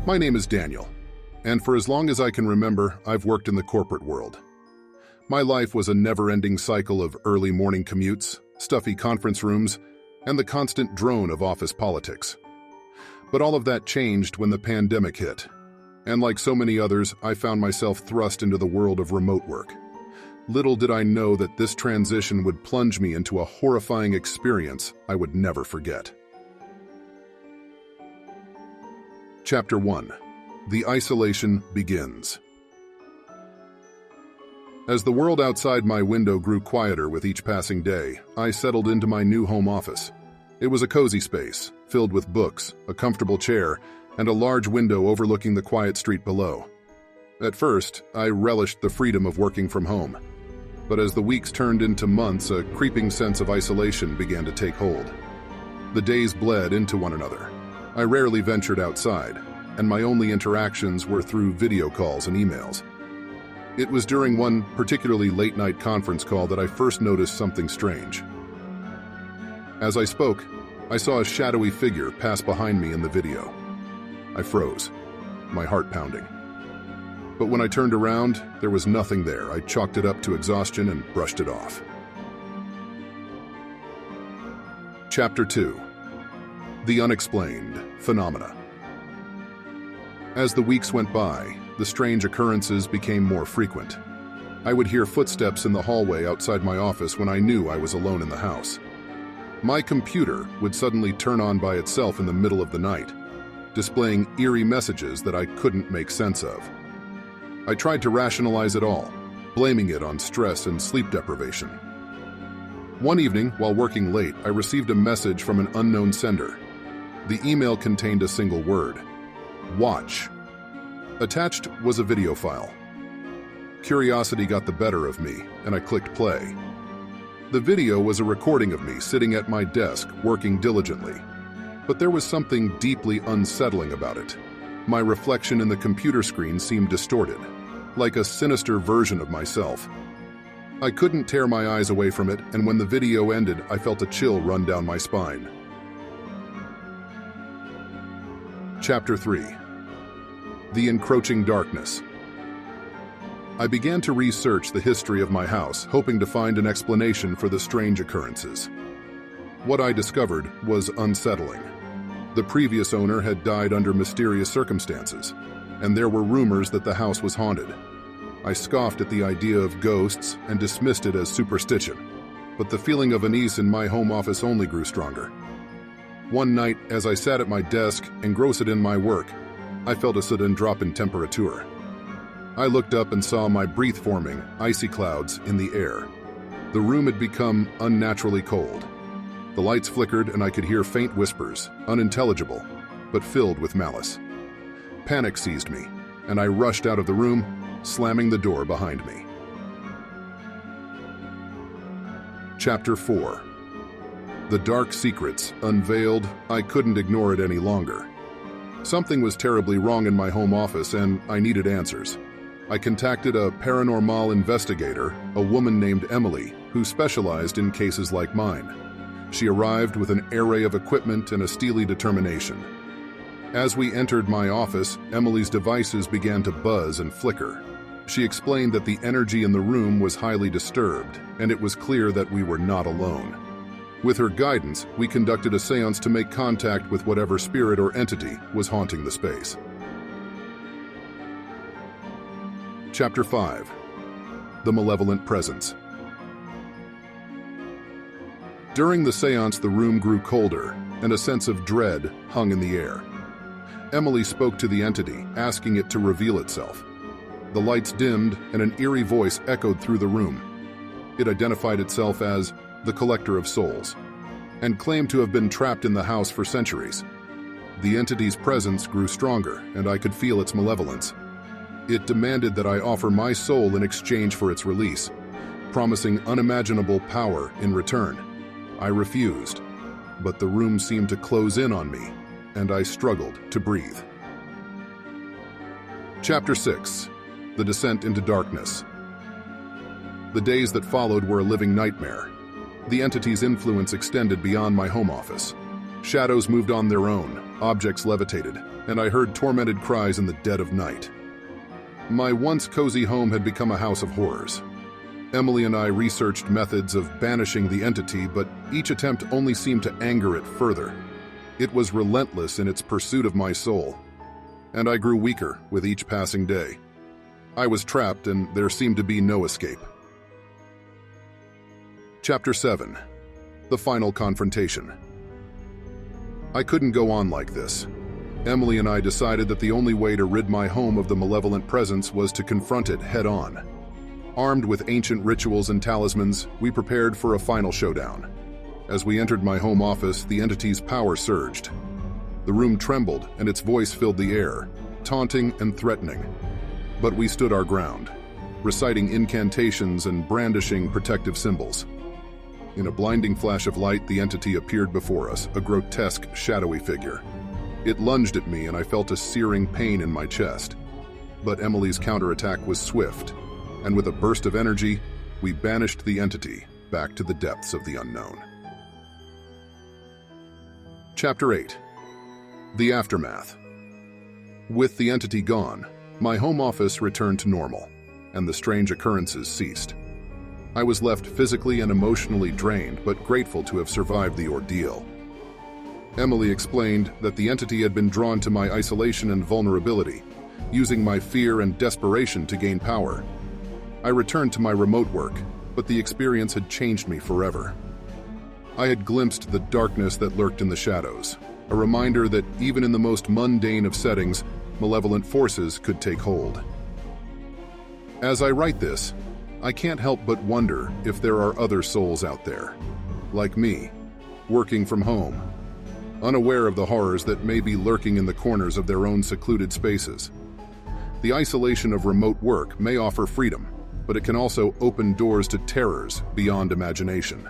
My name is Daniel, and for as long as I can remember, I've worked in the corporate world. My life was a never-ending cycle of early morning commutes, stuffy conference rooms, and the constant drone of office politics. But all of that changed when the pandemic hit, and like so many others, I found myself thrust into the world of remote work. Little did I know that this transition would plunge me into a horrifying experience I would never forget. Chapter 1. The Isolation Begins. As the world outside my window grew quieter with each passing day, I settled into my new home office. It was a cozy space, filled with books, a comfortable chair, and a large window overlooking the quiet street below. At first, I relished the freedom of working from home. But as the weeks turned into months, a creeping sense of isolation began to take hold. The days bled into one another. I rarely ventured outside, and my only interactions were through video calls and emails. It was during one particularly late-night conference call that I first noticed something strange. As I spoke, I saw a shadowy figure pass behind me in the video. I froze, my heart pounding. But when I turned around, there was nothing there. I chalked it up to exhaustion and brushed it off. Chapter 2. The Unexplained Phenomena. As the weeks went by, the strange occurrences became more frequent. I would hear footsteps in the hallway outside my office when I knew I was alone in the house. My computer would suddenly turn on by itself in the middle of the night, displaying eerie messages that I couldn't make sense of. I tried to rationalize it all, blaming it on stress and sleep deprivation. One evening, while working late, I received a message from an unknown sender. The email contained a single word: watch. Attached was a video file. Curiosity got the better of me, and I clicked play. The video was a recording of me sitting at my desk working diligently. But there was something deeply unsettling about it. My reflection in the computer screen seemed distorted, like a sinister version of myself. I couldn't tear my eyes away from it, and when the video ended, I felt a chill run down my spine. Chapter 3. The Encroaching Darkness. I began to research the history of my house, hoping to find an explanation for the strange occurrences. What I discovered was unsettling. The previous owner had died under mysterious circumstances, and there were rumors that the house was haunted. I scoffed at the idea of ghosts and dismissed it as superstition, but the feeling of unease in my home office only grew stronger. One night, as I sat at my desk, engrossed in my work, I felt a sudden drop in temperature. I looked up and saw my breath-forming, icy clouds in the air. The room had become unnaturally cold. The lights flickered and I could hear faint whispers, unintelligible, but filled with malice. Panic seized me, and I rushed out of the room, slamming the door behind me. Chapter 4. The Dark Secrets Unveiled. I couldn't ignore it any longer. Something was terribly wrong in my home office, and I needed answers. I contacted a paranormal investigator, a woman named Emily, who specialized in cases like mine. She arrived with an array of equipment and a steely determination. As we entered my office, Emily's devices began to buzz and flicker. She explained that the energy in the room was highly disturbed, and it was clear that we were not alone. With her guidance, we conducted a seance to make contact with whatever spirit or entity was haunting the space. Chapter 5. The Malevolent Presence. During the seance, the room grew colder, and a sense of dread hung in the air. Emily spoke to the entity, asking it to reveal itself. The lights dimmed, and an eerie voice echoed through the room. It identified itself as the Collector of Souls, and claimed to have been trapped in the house for centuries. The entity's presence grew stronger, and I could feel its malevolence. It demanded that I offer my soul in exchange for its release, promising unimaginable power in return. I refused, but the room seemed to close in on me, and I struggled to breathe. Chapter 6. The Descent into Darkness. The days that followed were a living nightmare. The entity's influence extended beyond my home office. Shadows moved on their own, objects levitated, and I heard tormented cries in the dead of night. My once cozy home had become a house of horrors. Emily and I researched methods of banishing the entity, but each attempt only seemed to anger it further. It was relentless in its pursuit of my soul, and I grew weaker with each passing day. I was trapped, and there seemed to be no escape. Chapter 7. The Final Confrontation. I couldn't go on like this. Emily and I decided that the only way to rid my home of the malevolent presence was to confront it head-on. Armed with ancient rituals and talismans, we prepared for a final showdown. As we entered my home office, the entity's power surged. The room trembled, and its voice filled the air, taunting and threatening. But we stood our ground, reciting incantations and brandishing protective symbols. In a blinding flash of light, the entity appeared before us, a grotesque, shadowy figure. It lunged at me, and I felt a searing pain in my chest. But Emily's counterattack was swift, and with a burst of energy, we banished the entity back to the depths of the unknown. Chapter 8. The Aftermath. With the entity gone, my home office returned to normal, and the strange occurrences ceased. I was left physically and emotionally drained, but grateful to have survived the ordeal. Emily explained that the entity had been drawn to my isolation and vulnerability, using my fear and desperation to gain power. I returned to my remote work, but the experience had changed me forever. I had glimpsed the darkness that lurked in the shadows, a reminder that even in the most mundane of settings, malevolent forces could take hold. As I write this, I can't help but wonder if there are other souls out there, like me, working from home, unaware of the horrors that may be lurking in the corners of their own secluded spaces. The isolation of remote work may offer freedom, but it can also open doors to terrors beyond imagination.